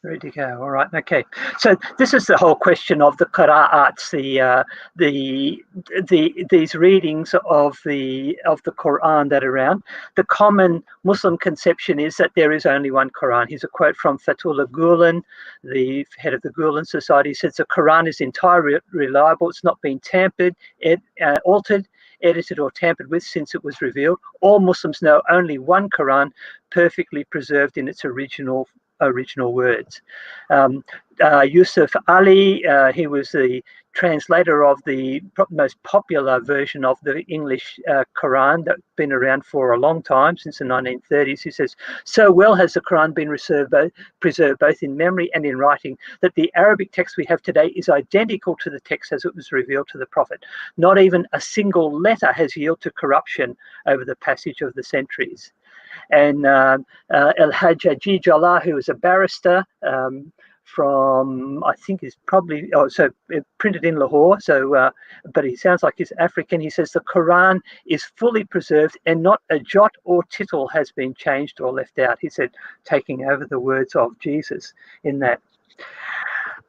Ready to go. All right. Okay. So this is the whole question of the qira'ats, these readings of the Quran that are around. The common Muslim conception is that there is only one Quran. Here's a quote from Fatullah Gulen, the head of the Gulen Society. He says the Quran is entirely reliable. It's not been tampered, altered, edited or tampered with since it was revealed. All Muslims know only one Quran, perfectly preserved in its original words. Yusuf Ali, he was the translator of the most popular version of the English Quran that's been around for a long time, since the 1930s. He says, so well has the Quran been preserved both in memory and in writing that the Arabic text we have today is identical to the text as it was revealed to the Prophet. Not even a single letter has yielded to corruption over the passage of the centuries. And El-Hajj Ajij Allah, who was a barrister from, I think is probably, printed in Lahore, but he sounds like he's African. He says the Quran is fully preserved and not a jot or tittle has been changed or left out. He said, taking over the words of Jesus in that.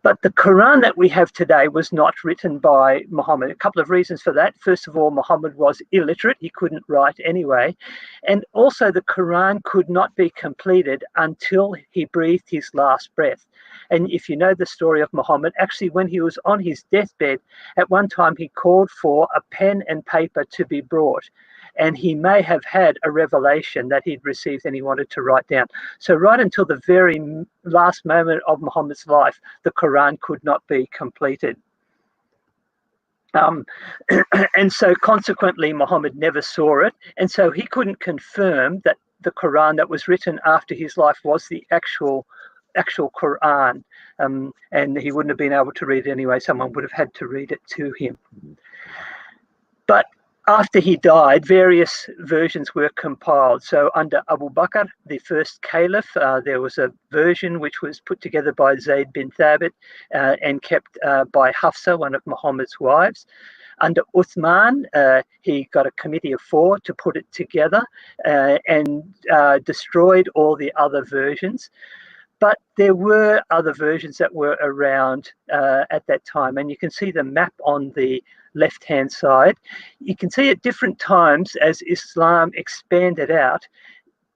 But the Quran that we have today was not written by Muhammad. A couple of reasons for that. First of all, Muhammad was illiterate. He couldn't write anyway. And also the Quran could not be completed until he breathed his last breath. And if you know the story of Muhammad, actually when he was on his deathbed, at one time he called for a pen and paper to be brought. And he may have had a revelation that he'd received and he wanted to write down. So right until the very last moment of Muhammad's life, the Quran could not be completed. And so consequently, Muhammad never saw it. And so he couldn't confirm that the Quran that was written after his life was the actual Quran. And he wouldn't have been able to read it anyway. Someone would have had to read it to him. But after he died, various versions were compiled. So under Abu Bakr, the first caliph, there was a version which was put together by Zayd bin Thabit and kept by Hafsa, one of Muhammad's wives. Under Uthman, he got a committee of 4 to put it together and destroyed all the other versions. But there were other versions that were around at that time. And you can see the map on the left-hand side. You can see at different times as Islam expanded out,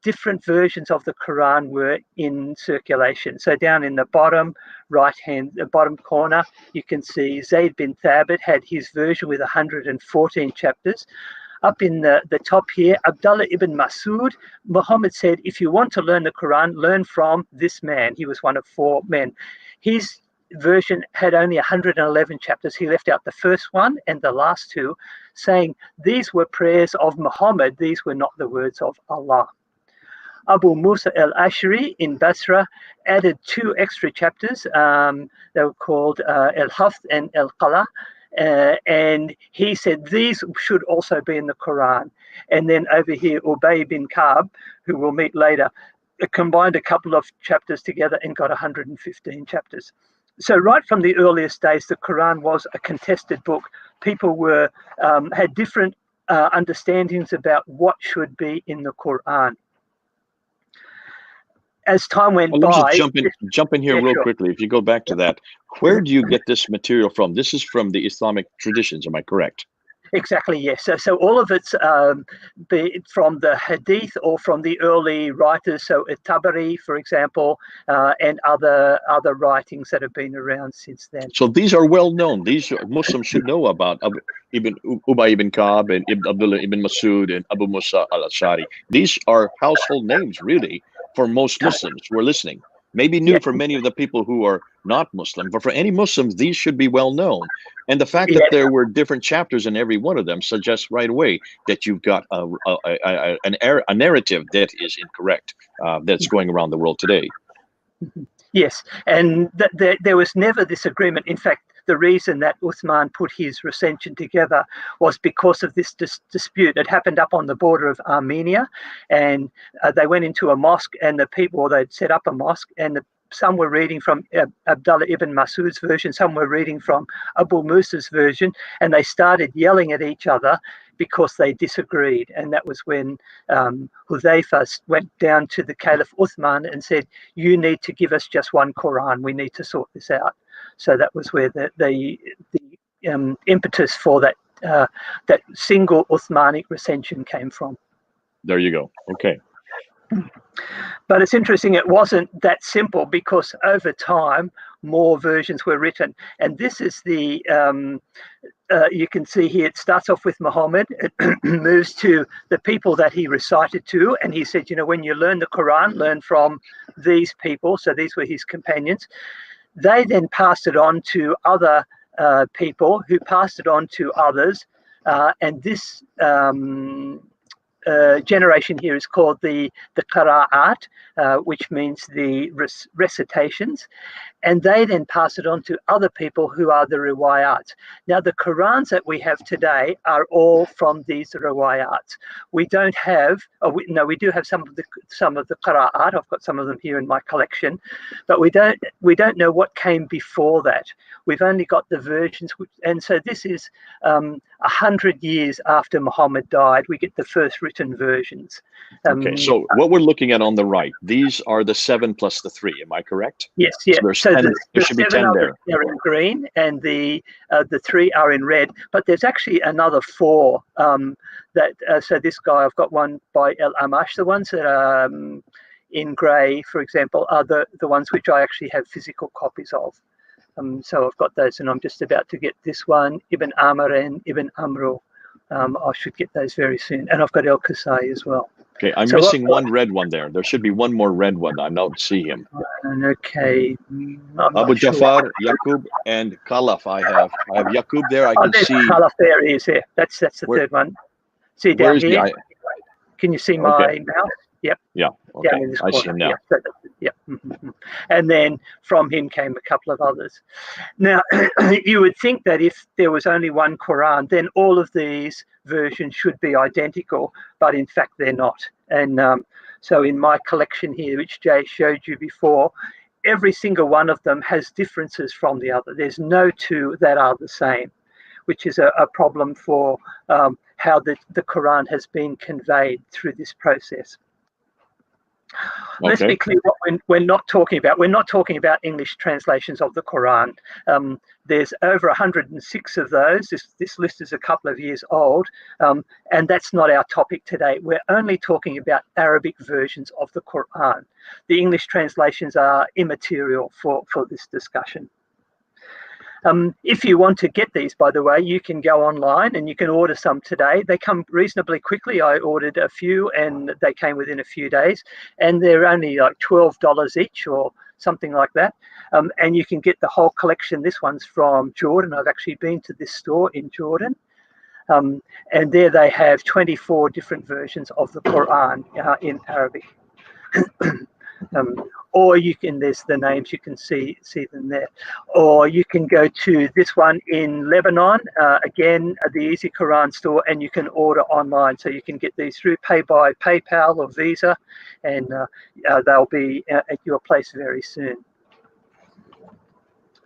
different versions of the Quran were in circulation. So down in the bottom bottom corner, you can see Zayd bin Thabit had his version with 114 chapters. Up in the top here, Abdullah ibn Masud, Muhammad said, if you want to learn the Quran, learn from this man. He was one of 4 men. His version had only 111 chapters. He left out the first one and the last 2, saying these were prayers of Muhammad. These were not the words of Allah. Abu Musa al-Ashari in Basra added 2 extra chapters. They were called al-Hafth and al-Qala. And he said these should also be in the Quran. And then over here, Ubay bin Ka'b, who we'll meet later, combined a couple of chapters together and got 115 chapters. So right from the earliest days, the Quran was a contested book. People had different understandings about what should be in the Quran. As time went by... Let me just jump in here real quickly. If you go back to that, where do you get this material from? This is from the Islamic traditions, am I correct? Exactly, yes. So all of it's from the Hadith or from the early writers. So Tabari, for example, and other writings that have been around since then. So these are well known. These Muslims should know about Ubay ibn Ka'b and Abdullah ibn Masud and Abu Musa al-Ashari. These are household names, really, for most Muslims who are listening. Maybe new for many of the people who are not Muslim, but for any Muslims, these should be well known. And the fact that there were different chapters in every one of them suggests right away that you've got a narrative that is incorrect, that's going around the world today. Yes, and there was never this agreement. In fact, the reason that Uthman put his recension together was because of this dispute. It happened up on the border of Armenia, and they went into a mosque, and the people, or they'd set up a mosque, and some were reading from Abdullah ibn Masud's version, some were reading from Abu Musa's version, and they started yelling at each other because they disagreed. And that was when Hudhayfa went down to the Caliph Uthman and said, "You need to give us just one Quran. We need to sort this out." So that was where the impetus for that single Uthmanic recension came from. There you go. Okay. But it's interesting, it wasn't that simple, because over time more versions were written. And this is the you can see here, it starts off with Muhammad, it moves to the people that he recited to, and he said, when you learn the Quran, learn from these people. So these were his companions. They then passed it on to other people who passed it on to others, and this generation here is called the qira'at, which means the recitations, and they then pass it on to other people who are the riwayat. Now, the Qurans that we have today are all from these riwayat. We don't have, we do have some of the qira'at. I've got some of them here in my collection, but we don't know what came before that. We've only got the versions, and so this is 100 years after Muhammad died. We get the first written versions. Okay, so what we're looking at on the right, these are the 7 plus the 3. Am I correct? Yes, yeah. So there should be 10 there. They're in green, and the 3 are in red. But there's actually another 4. So this guy, I've got one by El Amash. The ones that are in grey, for example, are the ones which I actually have physical copies of. So I've got those, and I'm just about to get this one, Ibn Amr and Ibn Amru. I should get those very soon. And I've got El Qasai as well. Okay, I'm missing one red one there. There should be one more red one. I don't see him. Okay. Abu Jafar, Yaqub, and Khalaf. I have Yaqub there. I can see. Khalaf there. He is there. That's the third one. See down here? Can you see my mouse? Yep. Yeah. Okay. I see him now. Yep. And then from him came a couple of others. Now, you would think that if there was only one Quran, then all of these versions should be identical, but in fact they're not. And so in my collection here, which Jay showed you before, every single one of them has differences from the other. There's no 2 that are the same, which is a problem for how the Quran has been conveyed through this process. Okay. Let's be clear what we're not talking about. We're not talking about English translations of the Quran. There's over 106 of those. This list is a couple of years old, and that's not our topic today. We're only talking about Arabic versions of the Quran. The English translations are immaterial for this discussion. If you want to get these, by the way, you can go online and you can order some today. They come reasonably quickly. I ordered a few and they came within a few days, and they're only like $12 each or something like that. And you can get the whole collection. This one's from Jordan. I've actually been to this store in Jordan. And there they have 24 different versions of the Quran in Arabic. Or you can, there's the names, you can see them there. Or you can go to this one in Lebanon, again, the Easy Quran store, and you can order online. So you can get these through Pay by PayPal or Visa, and they'll be at your place very soon.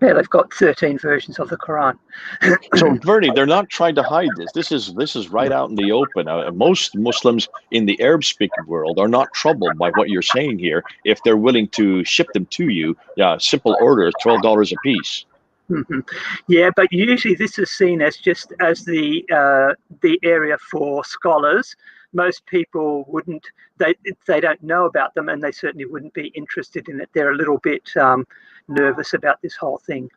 Yeah, they've got 13 versions of the Quran. So, Bernie, they're not trying to hide this. This is right out in the open. Most Muslims in the Arab-speaking world are not troubled by what you're saying here if they're willing to ship them to you. Yeah, simple order, $12 a piece. Mm-hmm. Yeah, but usually this is seen as just as the area for scholars. Most people wouldn't, they don't know about them, and they certainly wouldn't be interested in it. They're a little bit nervous about this whole thing.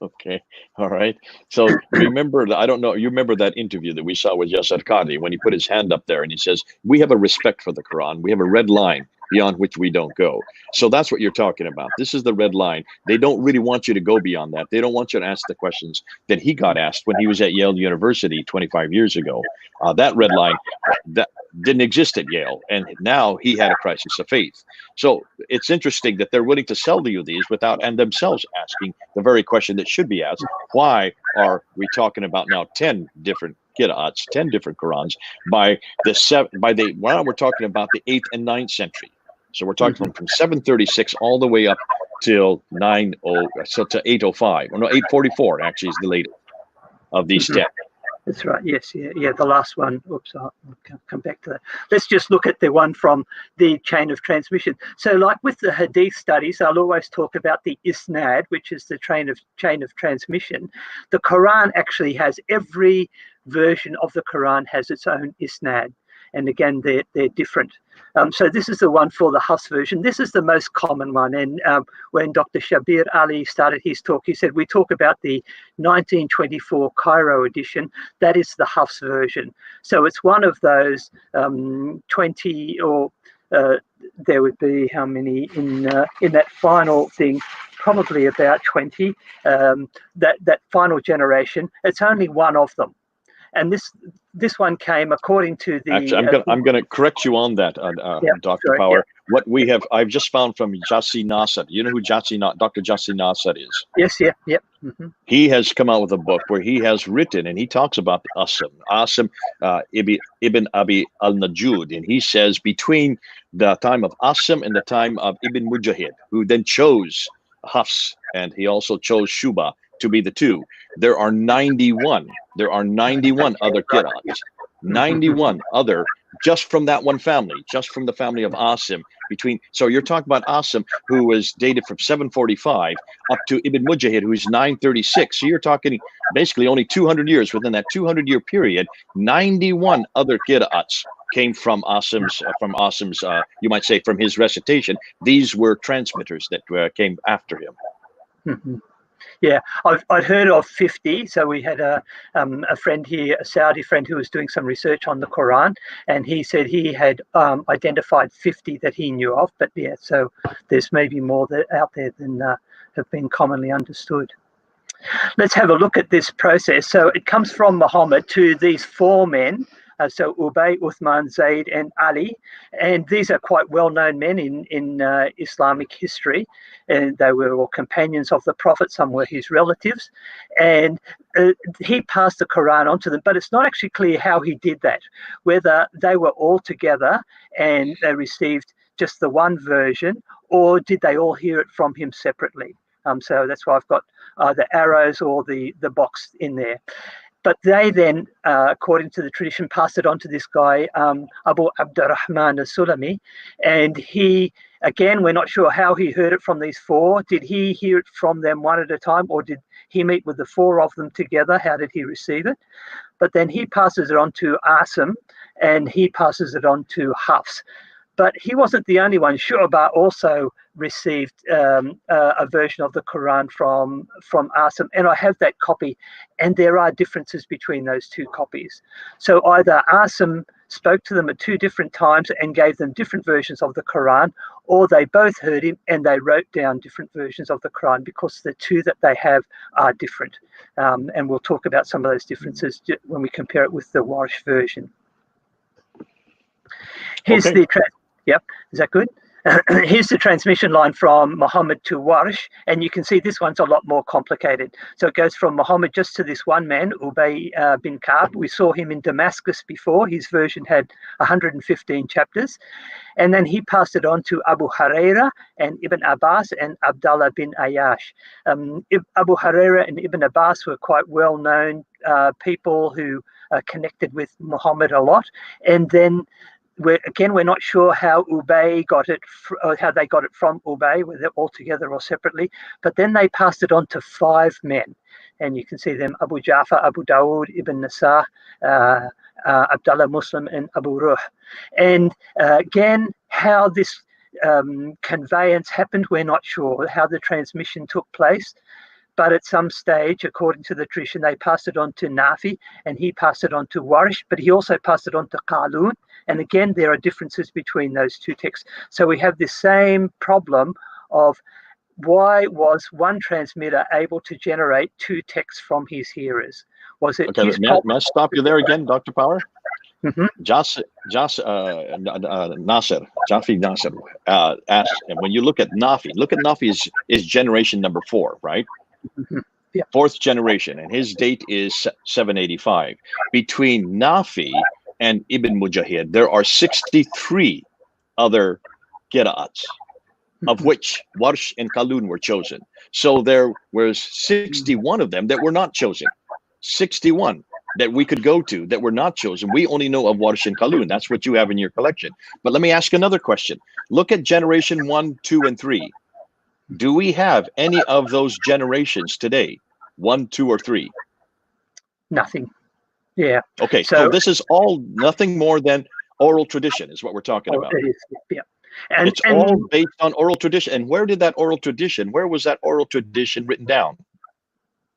Okay, all right. So remember, I don't know, you remember that interview that we saw with Yasser Qadhi when he put his hand up there and he says, we have a respect for the Quran. We have a red line beyond which we don't go. So that's what you're talking about. This is the red line. They don't really want you to go beyond that. They don't want you to ask the questions that he got asked when he was at Yale University 25 years ago. That red line that didn't exist at Yale, and now he had a crisis of faith. So it's interesting that they're willing to sell you these without and themselves asking the very question that should be asked: why are we talking about now 10 different qira'ats, 10 different Qurans by the why we're talking about the 8th and 9th century? So we're talking from 736 all the way up till 805. Or no, 844 actually is the latest of these 10. That's right. Yes. Yeah. The last one. Oops. I'll come back to that. Let's just look at the one from the chain of transmission. So, like with the Hadith studies, I'll always talk about the isnad, which is the chain of transmission. The Quran actually has every version of the Quran has its own isnad, and again, they're different. So this is the one for the Hafs version. This is the most common one. And when Dr. Shabir Ali started his talk, he said, we talk about the 1924 Cairo edition. That is the Hafs version. So it's one of those 20 or there would be how many in that final thing? Probably about 20. That final generation. It's only one of them. And this one came according to the. Actually, I'm going to correct you on that, Dr. Power. Yeah. What we have, I've just found from Jassi Nasser. You know who Dr. Jassi Nasser is? Yes. Yeah. He has come out with a book where he has written, and he talks about the Asim Ibn Abi al-Najud, and he says between the time of Asim and the time of Ibn Mujahid, who then chose Hafs, and he also chose Shuba to be the two. There are 91 other qira'ats, 91 other, just from that one family, just from the family of Asim. So you're talking about Asim, who was dated from 745 up to Ibn Mujahid, who's 936. So you're talking basically only 200 years. Within that 200-year period, 91 other qira'ats came from Asim's, you might say, from his recitation. These were transmitters that came after him. Yeah, I'd heard of 50. So we had a friend here, a Saudi friend, who was doing some research on the Quran, and he said he had identified 50 that he knew of. But yeah, so there's maybe more out there than have been commonly understood. Let's have a look at this process. So it comes from Muhammad to these four men. So Ubay, Uthman, Zayd, and Ali, and these are quite well-known men in Islamic history, and they were all companions of the Prophet. Some were his relatives, and he passed the Quran on to them. But it's not actually clear how he did that, whether they were all together and they received just the one version, or did they all hear it from him separately. So that's why I've got the arrows or the box in there. But they then, according to the tradition, passed it on to this guy, Abu Abdurrahman al-Sulami. And he, again, we're not sure how he heard it from these four. Did he hear it from them one at a time, or did he meet with the four of them together? How did he receive it? But then he passes it on to Asim, and he passes it on to Hafs. But he wasn't the only one. Shu'bah also received a version of the Quran from Asim, and I have that copy, and there are differences between those two copies. So either Asim spoke to them at two different times and gave them different versions of the Quran, or they both heard him and they wrote down different versions of the Quran, because the two that they have are different. And we'll talk about some of those differences when we compare it with the Warsh version. Here's the Yep, is that good? Here's the transmission line from Muhammad to Warsh, and you can see this one's a lot more complicated. So it goes from Muhammad just to this one man, Ubay bin Ka'b. We saw him in Damascus before. His version had 115 chapters. And then he passed it on to Abu Huraira and Ibn Abbas and Abdullah bin Ayyash. Abu Huraira and Ibn Abbas were quite well-known people who connected with Muhammad a lot. And then we're not sure how Ubay got it, or how they got it from Ubay, whether all together or separately. But then they passed it on to five men, and you can see them: Abu Ja'far, Abu Dawood, Ibn Nasah, Abdullah Muslim, and Abu Ruh. And again, how this conveyance happened, we're not sure. How the transmission took place. But at some stage, according to the tradition, they passed it on to Nafi, and he passed it on to Warsh, but he also passed it on to Qalun. And again, there are differences between those two texts. So we have this same problem of why was one transmitter able to generate two texts from his hearers? Was it okay? May I stop you there again, Dr. Power? Mm-hmm. Jafi Nasser asked, and when you look at Nafi is generation number 4, right? Mm-hmm. Yeah. 4th generation, and his date is 785. Between Nafi and Ibn Mujahid, there are 63 other qira'ats, of which Warsh and Qalun were chosen. So there was 61 of them that were not chosen. 61 that we could go to that were not chosen. We only know of Warsh and Qalun. That's what you have in your collection. But let me ask another question. Look at generation 1, 2, and 3. Do we have any of those generations today? 1, 2, or 3? Nothing. Yeah. Okay, so this is all nothing more than oral tradition is what we're talking about. It is, yeah. And it's all based on oral tradition. And where was that oral tradition written down?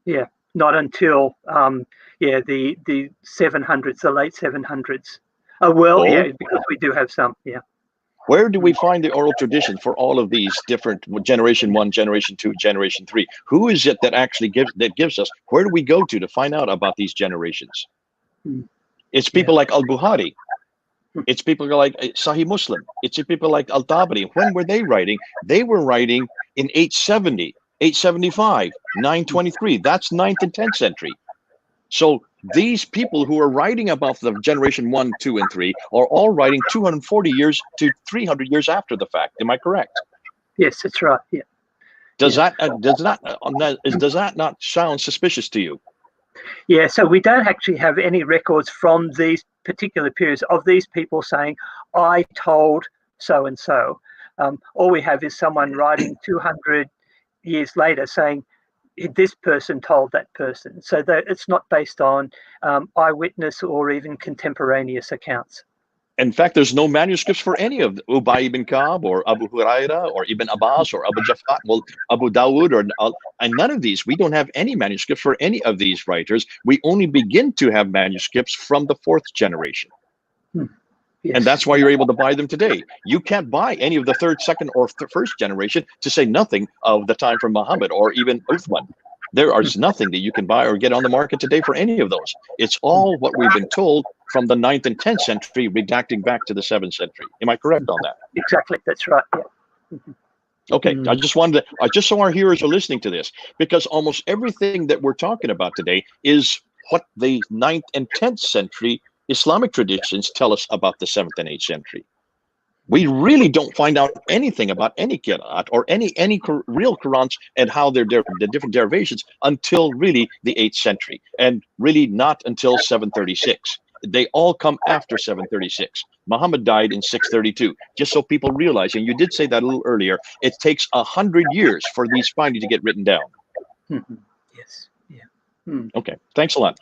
Yeah, not until the 700s, the late 700s. Yeah, because we do have some. Yeah. Where do we find the oral tradition for all of these different generation 1, generation 2, generation 3? Who is it that actually gives us? Where do we go to find out about these generations? It's people like Al-Bukhari. It's people like Sahih Muslim. It's people like Al-Tabari. When were they writing? They were writing in 870, 875, 923. That's 9th and 10th century. So these people who are writing about the generation 1, 2, and 3 are all writing 240 years to 300 years after the fact. Am I correct? Yes, that's right. Yeah. Does that not sound suspicious to you? Yeah, so we don't actually have any records from these particular periods of these people saying, I told so-and-so. All we have is someone writing 200 years later saying, this person told that person. So that it's not based on eyewitness or even contemporaneous accounts. In fact, there's no manuscripts for any of Ubay ibn Ka'b or Abu Huraira or Ibn Abbas or Abu Jafar, well, Abu Dawud and none of these. We don't have any manuscripts for any of these writers. We only begin to have manuscripts from the 4th generation. Yes. And that's why you're able to buy them today. You can't buy any of the 3rd, 2nd, or 1st generation, to say nothing of the time from Muhammad or even Uthman. There is nothing that you can buy or get on the market today for any of those. It's all what we've been told from the 9th and 10th century, redacting back to the 7th century. Am I correct on that? Exactly, that's right. Yeah. Okay, I just so our hearers are listening to this, because almost everything that we're talking about today is what the 9th and 10th century Islamic traditions tell us about the 7th and 8th century. We really don't find out anything about any qira'at or any real Qurans and how the different derivations until really the 8th century, and really not until 736. They all come after 736. Muhammad died in 632. Just so people realize, and you did say that a little earlier, it takes 100 years for these finally to get written down. Yes. Yeah. Okay. Thanks a lot.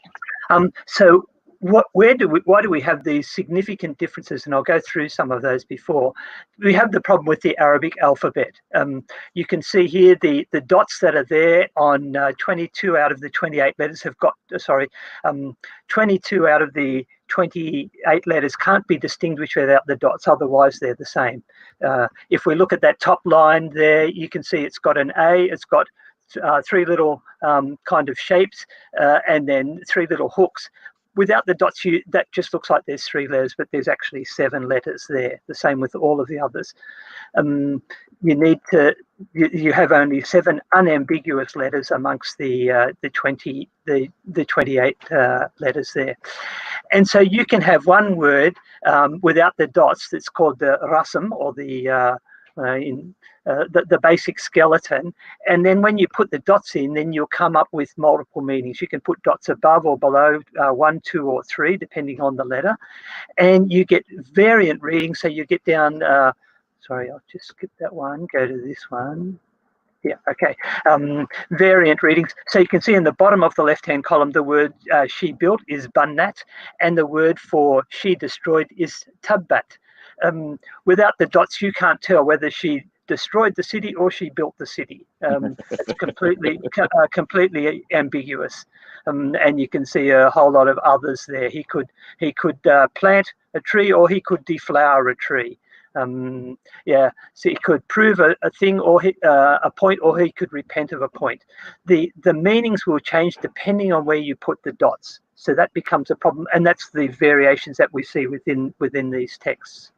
So why do we have these significant differences? And I'll go through some of those before. We have the problem with the Arabic alphabet. You can see here the dots that are there on 22 out of the 28 letters have got, 22 out of the 28 letters can't be distinguished without the dots, otherwise they're the same. If we look at that top line there, you can see it's got an A, it's got 3 little kind of shapes, and then 3 little hooks. Without the dots, that just looks like there's 3 letters, but there's actually 7 letters there. The same with all of the others. You have only 7 unambiguous letters amongst the 28 letters there, and so you can have one word without the dots that's called the rasm, or the basic skeleton, and then when you put the dots in, then you'll come up with multiple meanings. You can put dots above or below 1, 2, or 3, depending on the letter, and you get variant readings. So you get down, sorry, I'll just skip that one, go to this one. Yeah, okay. Variant readings. So you can see in the bottom of the left-hand column, the word she built is bannat, and the word for she destroyed is tabbat. Without the dots, you can't tell whether she destroyed the city or she built the city. It's completely ambiguous, and you can see a whole lot of others there. He could plant a tree, or he could deflower a tree. So he could prove a thing or a point, or he could repent of a point. The meanings will change depending on where you put the dots. So that becomes a problem, and that's the variations that we see within these texts.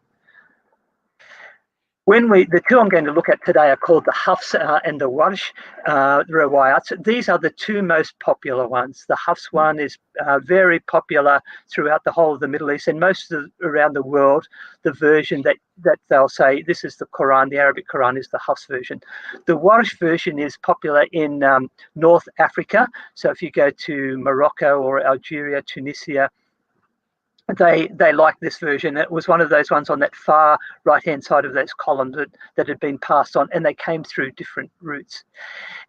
The two I'm going to look at today are called the Hafs and the Warsh riwayats. These are the two most popular ones. The Hafs one is very popular throughout the whole of the Middle East and around the world. The version that they'll say this is the Quran, the Arabic Quran, is the Hafs version. The Warsh version is popular in North Africa. So if you go to Morocco or Algeria, Tunisia, they like this version. It was one of those ones on that far right-hand side of those columns that had been passed on, and they came through different routes.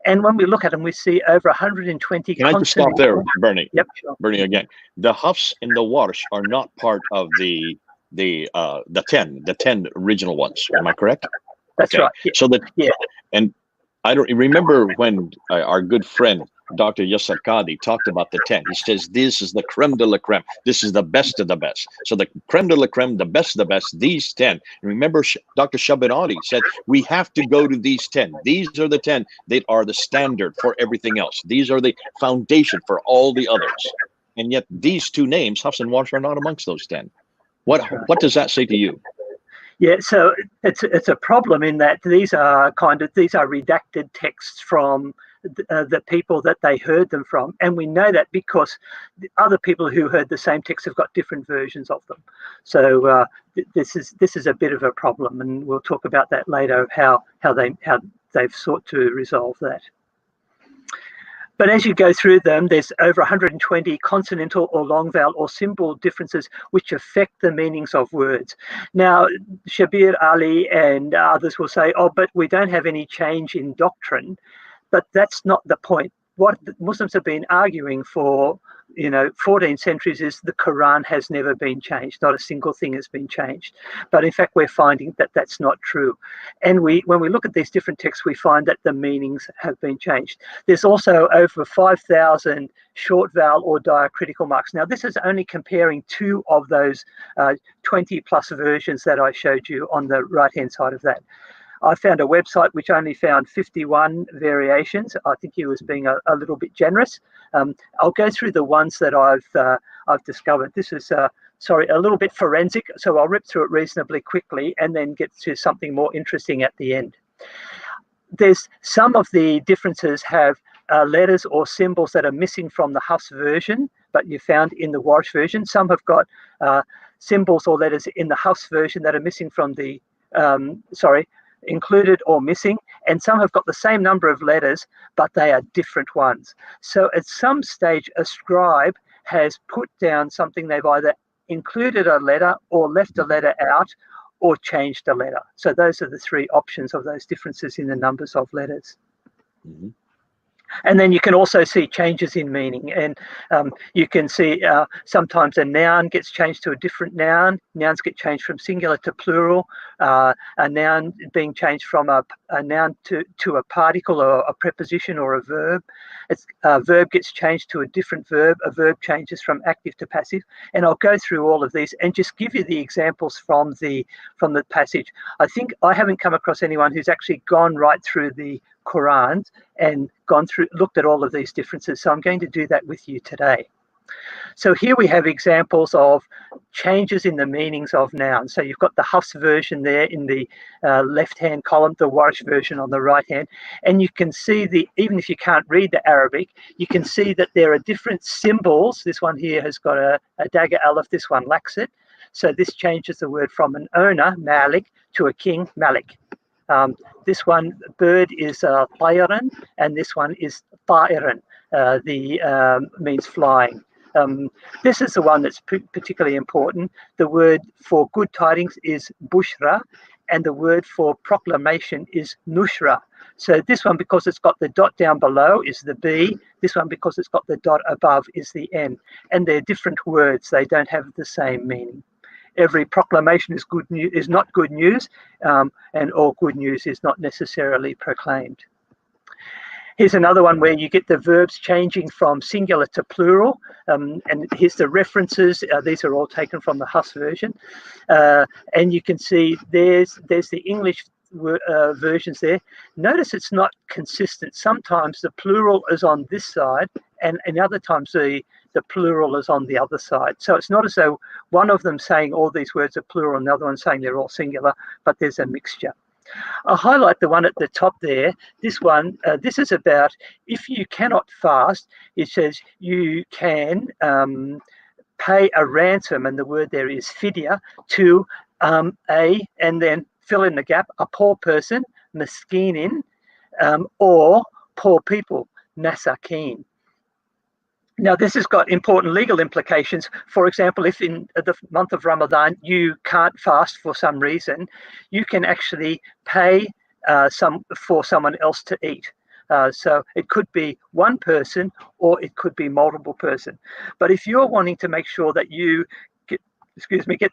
And when we look at them, we see over 120. Can I just stop there, Bernie? Yep, sure. Bernie, again, the Hafs and the Warsh are not part of the 10 original ones. Am I correct? That's okay. Right. Yeah. So that yeah. And I don't remember when our good friend Dr. Yasser Qadi talked about the 10. He says this is the creme de la creme. This is the best of the best. So the creme de la creme, the best of the best, these 10. And remember, Dr. Shabiradi said we have to go to these 10. These are the 10 that are the standard for everything else. These are the foundation for all the others. And yet these two names, Hafs and Warsh, are not amongst those 10. What does that say to you? Yeah, so it's a problem in that these are redacted texts from the people that they heard them from, and we know that because the other people who heard the same text have got different versions of them. So this is a bit of a problem, and we'll talk about that later of how they've sought to resolve that. But as you go through them, there's over 120 consonantal or long vowel or symbol differences which affect the meanings of words. Now, Shabir Ali and others will say, oh, but we don't have any change in doctrine. But that's not the point. What Muslims have been arguing for, 14 centuries is the Quran has never been changed. Not a single thing has been changed. But in fact, we're finding that that's not true. And when we look at these different texts, we find that the meanings have been changed. There's also over 5,000 short vowel or diacritical marks. Now, this is only comparing two of those 20 plus versions that I showed you on the right-hand side of that. I found a website which only found 51 variations. I think he was being a little bit generous. I'll go through the ones that I've discovered. This is a little bit forensic, so I'll rip through it reasonably quickly and then get to something more interesting at the end. There's some of the differences have letters or symbols that are missing from the Hafs version, but you found in the Warsh version. Some have got symbols or letters in the Hafs version that are missing from the included or missing, and some have got the same number of letters, but they are different ones. So at some stage, a scribe has put down something. They've either included a letter or left a letter out or changed a letter. So those are the three options of those differences in the numbers of letters. Mm-hmm. And then you can also see changes in meaning, and you can see sometimes a noun gets changed to a different noun. Nouns get changed from singular to plural. A noun being changed from a noun to a particle or a preposition or a verb. A verb gets changed to a different verb. A verb changes from active to passive. And I'll go through all of these and just give you the examples from the passage. I think I haven't come across anyone who's actually gone right through the Quran and looked at all of these differences. So I'm going to do that with you today. So here we have examples of changes in the meanings of nouns. So you've got the Hafs version there in the left-hand column, the Warsh version on the right-hand, and you can see even if you can't read the Arabic, you can see that there are different symbols. This one here has got a dagger aleph, this one lacks it. So this changes the word from an owner, Malik, to a king, Malik. This one, bird, is tayran, and this one is ta'iran, means flying. This is the one that's particularly important. The word for good tidings is bushra, and the word for proclamation is nushra. So this one, because it's got the dot down below, is the B. This one, because it's got the dot above, is the N. And they're different words. They don't have the same meaning. Every proclamation is good news, is not good news, and all good news is not necessarily proclaimed. Here's another one where you get the verbs changing from singular to plural, and here's the references. These are all taken from the Hafs version, and you can see there's the English versions there. Notice it's not consistent. Sometimes the plural is on this side, and other times the plural is on the other side. So it's not as though one of them saying all these words are plural and the other one saying they're all singular, but there's a mixture. I'll highlight the one at the top there. This one, this is about if you cannot fast, it says you can pay a ransom, and the word there is fidya, to and then fill in the gap, a poor person, miskinin, or poor people, masakin. Now, this has got important legal implications. For example, if in the month of Ramadan you can't fast for some reason, you can actually pay for someone else to eat. So it could be one person or it could be multiple person. But if you're wanting to make sure that you get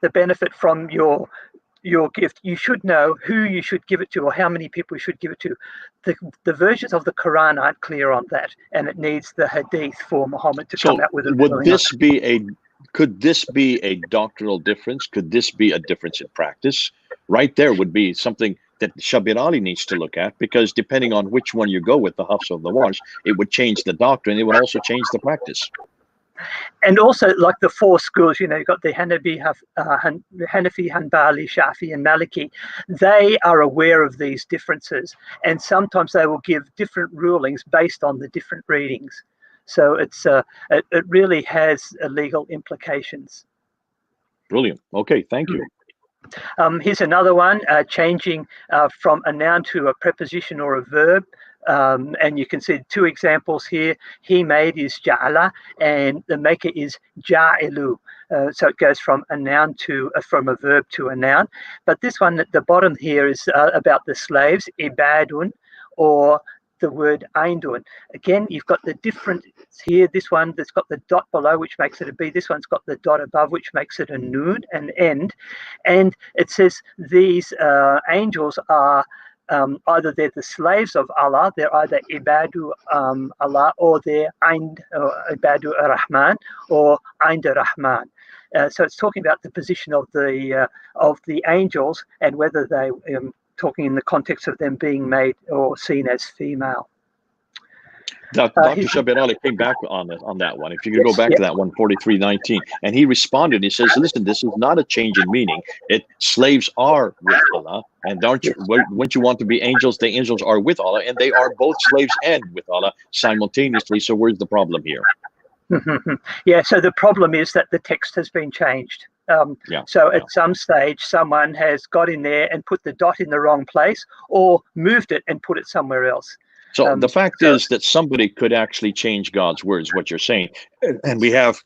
the benefit from your gift, you should know who you should give it to or how many people you should give it to. The versions of the Quran aren't clear on that, and it needs the hadith for Muhammad to come out with a would this be could this be a doctrinal difference? Could this be a difference in practice? Right there would be something that Shabir Ali needs to look at, because depending on which one you go with, the Hafs of the Wars, it would change the doctrine. It would also change the practice. And also, like the four schools, you've got the Hanafi, Hanbali, Shafi, and Maliki. They are aware of these differences, and sometimes they will give different rulings based on the different readings. So it really has legal implications. Brilliant. Okay, thank you. Here's another one, changing from a noun to a preposition or a verb. And you can see two examples here. He made is ja'ala, and the maker is ja'ilu. So it goes from a noun from a verb to a noun. But this one at the bottom here is about the slaves, ibadun, or the word aindun. Again, you've got the difference here. This one that's got the dot below, which makes it a B. This one's got the dot above, which makes it a noon, an end. And it says these angels are either they're the slaves of Allah, they're either ibadu Allah, or they're ibadu Rahman or Aind Rahman. So it's talking about the position of the angels and whether they talking in the context of them being made or seen as female. Dr. Shabir Ali came back on that one. If you could go back to that one, 43:19, and he responded. He says, "Listen, this is not a change in meaning. Slaves are with Allah, and wouldn't you want to be angels? The angels are with Allah, and they are both slaves and with Allah simultaneously. So where's the problem here?" Yeah. So the problem is that the text has been changed. So at some stage, someone has got in there and put the dot in the wrong place, or moved it and put it somewhere else. So the fact is that somebody could actually change God's words, what you're saying. And we have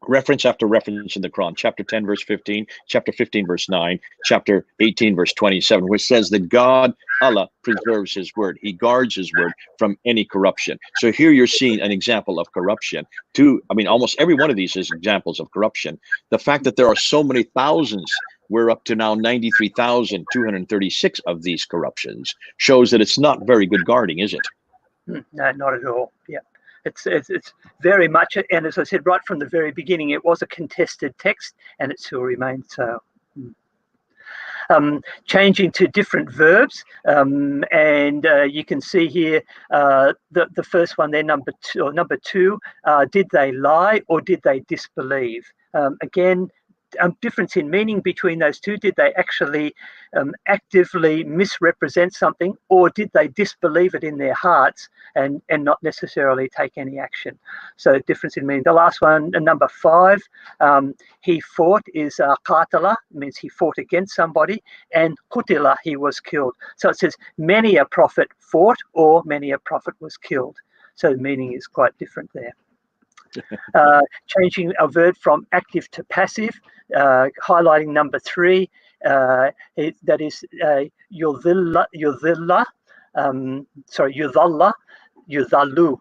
reference after reference in the Quran, chapter 10, verse 15, chapter 15, verse 9, chapter 18, verse 27, which says that God, Allah, preserves his word. He guards his word from any corruption. So here you're seeing an example of corruption. Almost every one of these is examples of corruption. The fact that there are so many thousands, we're up to now 93,236 of these corruptions, shows that it's not very good guarding, is it? No, not at all. Yeah. It's very much, and as I said right from the very beginning, it was a contested text, and it still remains so. Changing to different verbs, and you can see here the first one there, number two, did they lie or did they disbelieve? Again, difference in meaning between those two. Did they actually actively misrepresent something, or did they disbelieve it in their hearts and not necessarily take any action? So difference in meaning. The last one, number 5, he fought is qatala, means he fought against somebody, and qutila, he was killed. So it says many a prophet fought or many a prophet was killed. So the meaning is quite different there. Changing a verb from active to passive, highlighting number 3, that is yudhilla, yudhallu,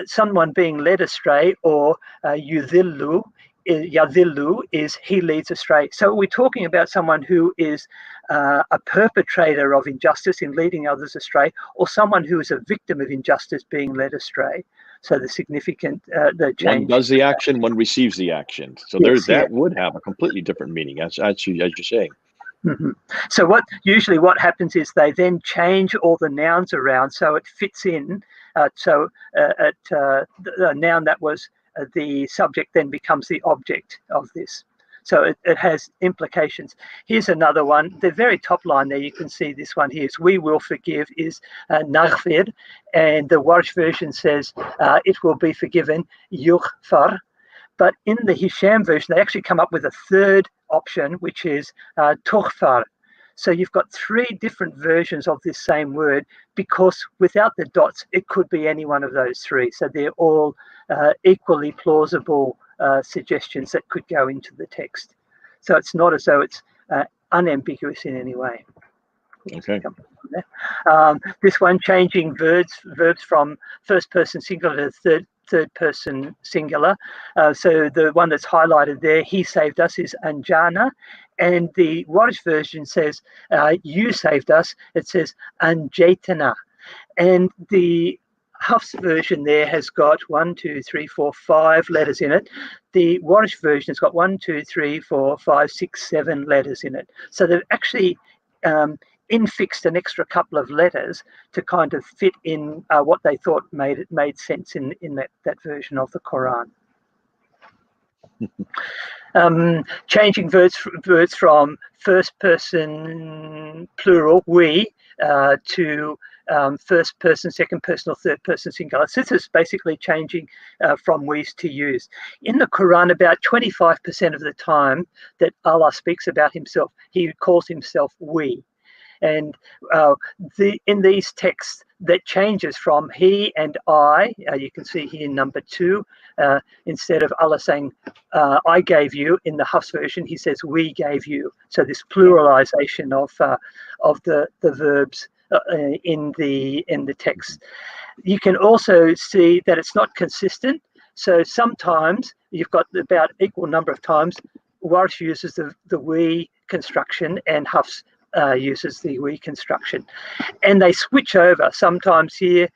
someone being led astray, or yudhillu, yadhillu is he leads astray. So we're talking about someone who is a perpetrator of injustice in leading others astray, or someone who is a victim of injustice being led astray. So the significant the change. One does the action, one receives the action. So that would have a completely different meaning, as you're saying. Mm-hmm. So what happens is they then change all the nouns around so it fits in. The noun that was the subject then becomes the object of this. So it has implications. Here's another one. The very top line there, you can see this one here is we will forgive is naghfir, and the Warsh version says it will be forgiven, yughfar. But in the Hisham version, they actually come up with a third option, which is tughfar. So you've got three different versions of this same word, because without the dots, it could be any one of those three. So they're all equally plausible suggestions that could go into the text. So it's not as though it's unambiguous in any way. Okay. This one, changing verbs from first person singular to third person singular. So the one that's highlighted there, he saved us, is anjana. And the Warsh version says, you saved us. It says anjaytana. And the Hafs version there has got 1, 2, 3, 4, 5 letters in it. The Warsh version has got 1, 2, 3, 4, 5, 6, 7 letters in it. So they've actually infixed an extra couple of letters to kind of fit in what they thought made sense in that version of the Quran. Changing words from first person plural, we, to first person, second person, or third person singular. So this is basically changing from we's to you's. In the Quran, about 25% of the time that Allah speaks about himself, he calls himself we. And in these texts, that changes from he and I. You can see here number 2, instead of Allah saying I gave you in the Hafs version, he says we gave you. So this pluralization of the verbs in the text. You can also see that it's not consistent. So sometimes you've got about equal number of times Warsh uses the we construction and Hafs uses the we construction, and they switch over. Sometimes here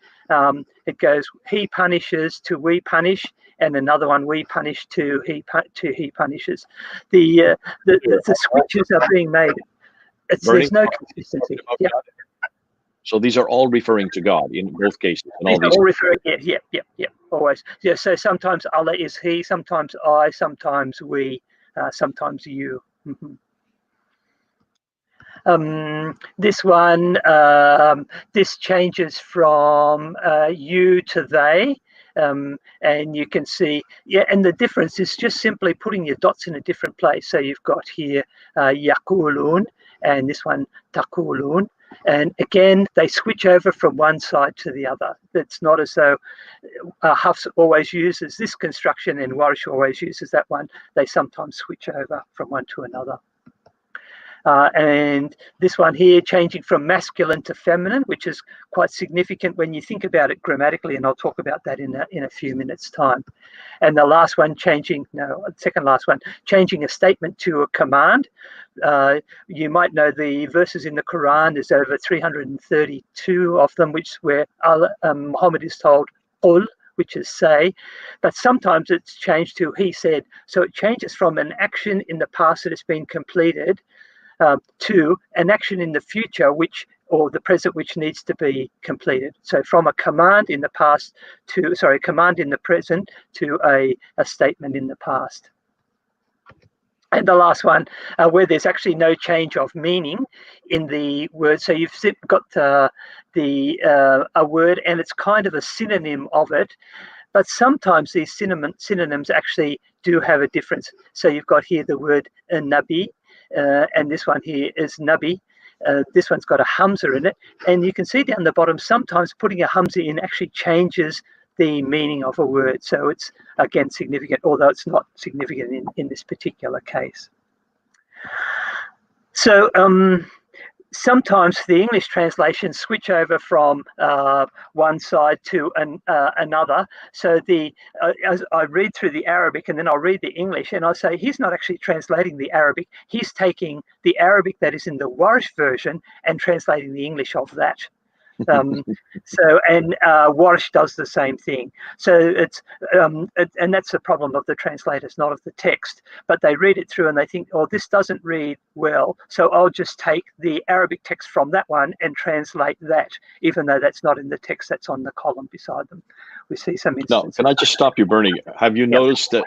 it goes he punishes to we punish, and another one we punish to he punishes. The switches are being made. There's no consistency. Yeah. So these are all referring to God in both cases. These are all referring. Yeah. Always. Yeah. So sometimes Allah is he, sometimes I, sometimes we, sometimes you. Mm-hmm. This one, this changes from you to they, and you can see, and the difference is just simply putting your dots in a different place. So you've got here yaqulun, and this one taqulun, and again they switch over from one side to the other. It's not as though Hafs always uses this construction and Warsh always uses that one. They sometimes switch over from one to another. And this one here, changing from masculine to feminine, which is quite significant when you think about it grammatically, and I'll talk about that in a few minutes' time. And the last one, changing a statement to a command. You might know the verses in the Quran. There's over 332 of them, where Muhammad is told qul, which is say, but sometimes it's changed to he said. So it changes from an action in the past that has been completed to an action in the future, or the present, which needs to be completed. So from a command in the past command in the present to a statement in the past. And the last one, where there's actually no change of meaning in the word. So you've got a word and it's kind of a synonym of it, but sometimes these synonyms actually do have a difference. So you've got here the word nabi, and this one here is nabi. This one's got a hamza in it, and you can see down the bottom sometimes putting a hamza in actually changes the meaning of a word. So it's again significant, although it's not significant in this particular case. So sometimes the English translations switch over from one side to another. So as I read through the Arabic and then I'll read the English, and I say he's not actually translating the Arabic. He's taking the Arabic that is in the Warsh version and translating the English of that. And Warsh does the same thing. So it's and that's the problem of the translators, not of the text. But they read it through and they think, oh, this doesn't read well, so I'll just take the Arabic text from that one and translate that, even though that's not in the text that's on the column beside them. We see some instances. Now, can I just stop you, Bernie? Have you noticed that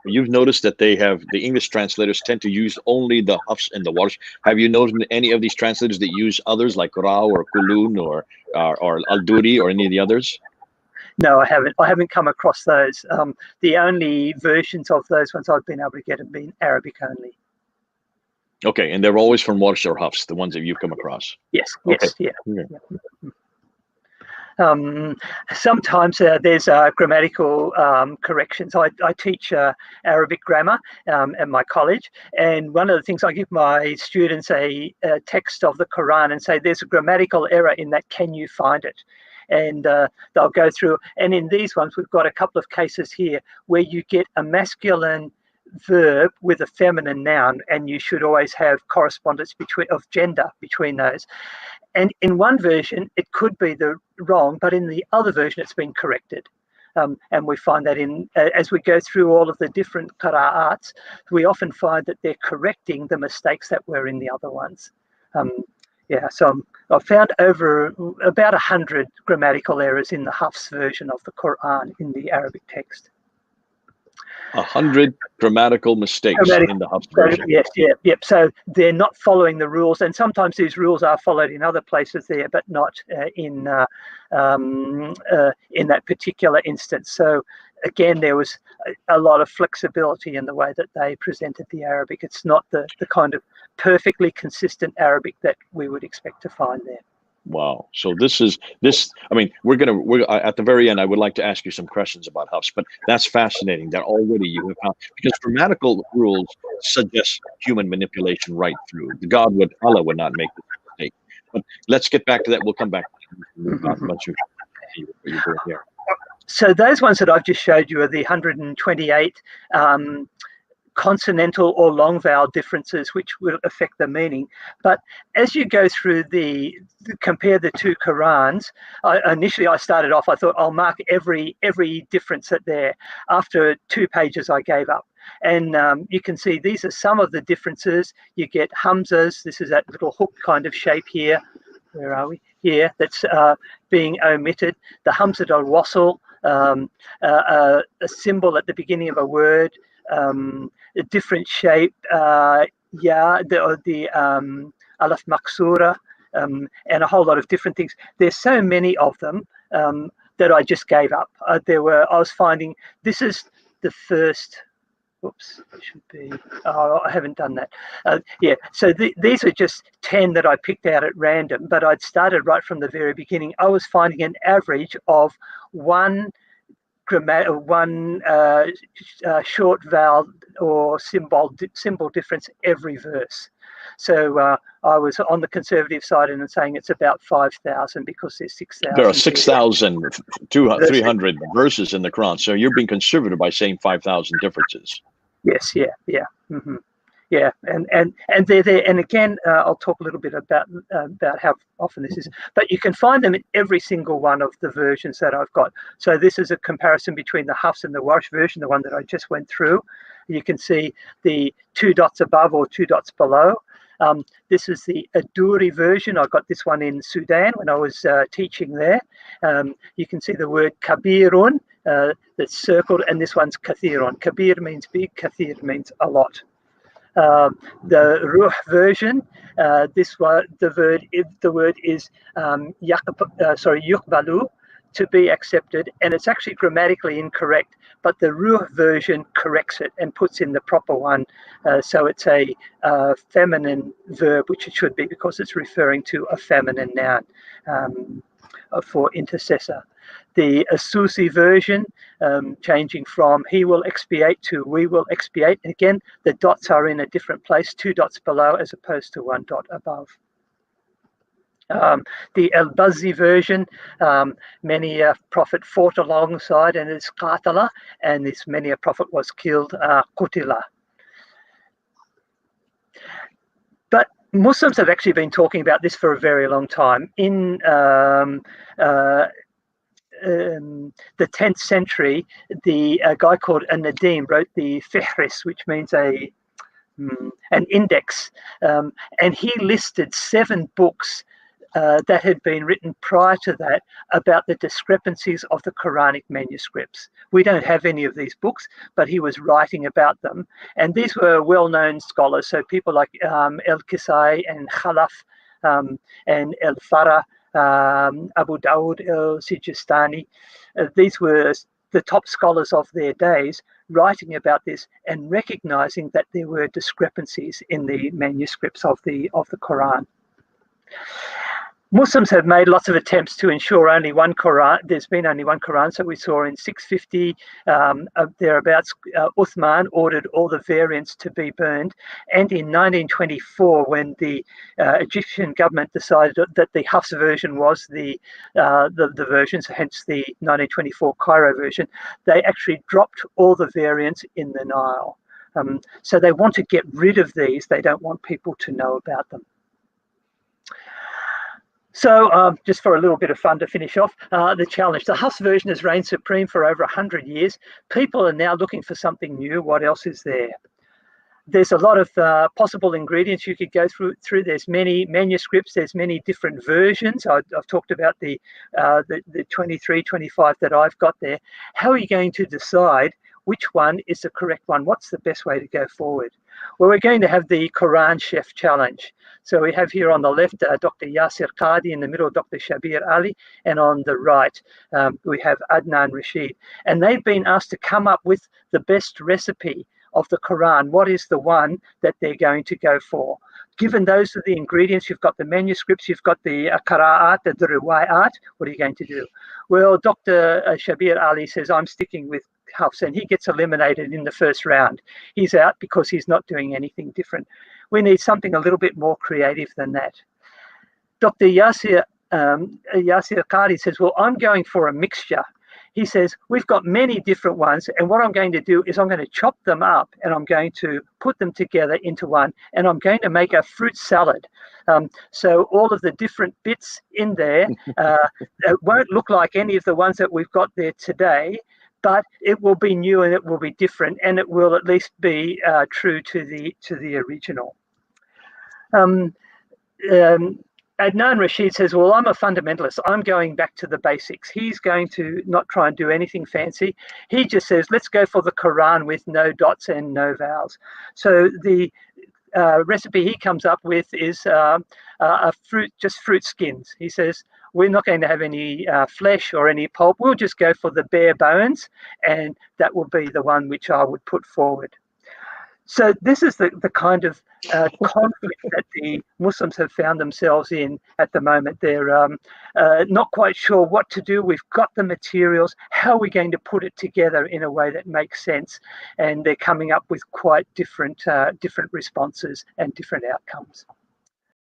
you've noticed that the English translators tend to use only the Hafs and the Warsh? Have you noticed any of these translators that use others like Rao or Kulun or Al-Duri or any of the others? No, I haven't. I haven't come across those. The only versions of those ones I've been able to get have been Arabic only. Okay, and they're always from Warsh or Hafs, the ones that you've come across. Yes. Okay. Yes. Yeah. Sometimes there's grammatical corrections. I teach Arabic grammar at my college, and one of the things I give my students a text of the Quran and say, there's a grammatical error in that, can you find it? And they'll go through, and in these ones we've got a couple of cases here where you get a masculine verb with a feminine noun, and you should always have correspondence of gender between those. And in one version, it could be the wrong, but in the other version, it's been corrected. And we find that as we go through all of the different qira'ats, we often find that they're correcting the mistakes that were in the other ones. So I've found about 100 grammatical errors in the Hafs version of the Quran in the Arabic text. 100 grammatical mistakes in the Hafs version. Yes. So they're not following the rules, and sometimes these rules are followed in other places there, but not in that particular instance. So again, there was a lot of flexibility in the way that they presented the Arabic. It's not the kind of perfectly consistent Arabic that we would expect to find there. Wow. So this. I mean, we're at the very end. I would like to ask you some questions about Hafs, but that's fascinating that already you have found, because grammatical rules suggest human manipulation right through. Allah would not make this mistake. But let's get back to that. We'll come back about what you're doing here. So those ones that I've just showed you are the 128 consonantal or long vowel differences which will affect the meaning. But as you go through compare the two Qurans, initially I started off, I thought I'll mark every difference that there. After 2 pages I gave up. And you can see these are some of the differences. You get hamzas. This is that little hook kind of shape here. Where are we? Here, that's being omitted. The hamzat al-wasl, a symbol at the beginning of a word, a different shape, the alaf maksura, and a whole lot of different things. There's so many of them that I just gave up. I was finding this is the first. Whoops, it should be. Oh, I haven't done that. So these are just 10 that I picked out at random, but I'd started right from the very beginning. I was finding an average of one short vowel or symbol difference every verse. So I was on the conservative side and saying it's about 5,000 because there's 6,000. There are 6,300 verses in the Quran. So you're being conservative by saying 5,000 differences. Yes, yeah. Mm-hmm. Yeah, and they're there. And again, I'll talk a little bit about how often this is. But you can find them in every single one of the versions that I've got. So this is a comparison between the Hafs and the Warsh version, the one that I just went through. You can see the 2 dots above or 2 dots below. This is the Ad-Duri version. I got this one in Sudan when I was teaching there. You can see the word kabirun that's circled, and this one's kathirun. Kabir means big, kathir means a lot. The Ruh version, the word is yuqbalu, to be accepted, and it's actually grammatically incorrect, but the Ruh version corrects it and puts in the proper one. So it's a feminine verb, which it should be because it's referring to a feminine noun for intercessor. The Asusi version, changing from he will expiate to we will expiate. Again, the dots are in a different place, 2 dots below as opposed to 1 dot above. The Al-Bazzi version, many a prophet fought alongside and is qatala, and this many a prophet was killed, qutila. But Muslims have actually been talking about this for a very long time. In the 10th century, a guy called An-Nadim wrote the Fihris, which means an index, and he listed 7 books that had been written prior to that about the discrepancies of the Quranic manuscripts. We don't have any of these books, but he was writing about them. And these were well-known scholars, so people like El-Kisai and Khalaf and El-Farah, Abu Dawud el-Sijistani. These were the top scholars of their days writing about this and recognizing that there were discrepancies in the manuscripts of the Quran. Muslims have made lots of attempts to ensure only one Quran. There's been only one Quran. So we saw in 650, thereabouts, Uthman ordered all the variants to be burned. And in 1924, when the Egyptian government decided that the Hafs version was the version, so hence the 1924 Cairo version, they actually dropped all the variants in the Nile. So they want to get rid of these. They don't want people to know about them. So just for a little bit of fun to finish off, the challenge. The Hafs version has reigned supreme for over 100 years. People are now looking for something new. What else is there? There's a lot of possible ingredients you could go through. There's many manuscripts. There's many different versions. I've talked about the 23, 25 that I've got there. How are you going to decide which one is the correct one? What's the best way to go forward? Well, we're going to have the Quran Chef Challenge. So we have here on the left Dr. Yasir Qadhi, in the middle Dr. Shabir Ali, and on the right we have Adnan Rashid. And they've been asked to come up with the best recipe of the Quran. What is the one that they're going to go for? Given those are the ingredients, you've got the manuscripts, you've got the qira'at, the riwayat, what are you going to do? Well, Dr. Shabir Ali says, I'm sticking with Hafs, and he gets eliminated in the first round. He's out because he's not doing anything different. We need something a little bit more creative than that. Dr. Yasir Qadhi says, well, I'm going for a mixture. He says, we've got many different ones, and what I'm going to do is I'm going to chop them up and I'm going to put them together into one, and I'm going to make a fruit salad. So all of the different bits in there it won't look like any of the ones that we've got there today, but it will be new and it will be different, and it will at least be true to the original. Adnan Rashid says, well, I'm a fundamentalist. I'm going back to the basics. He's going to not try and do anything fancy. He just says, let's go for the Quran with no dots and no vowels. So the recipe he comes up with is just fruit skins. He says, we're not going to have any flesh or any pulp. We'll just go for the bare bones, and that will be the one which I would put forward. So this is the kind of conflict that the Muslims have found themselves in at the moment. They're not quite sure what to do. We've got the materials. How are we going to put it together in a way that makes sense? And they're coming up with quite different responses and different outcomes.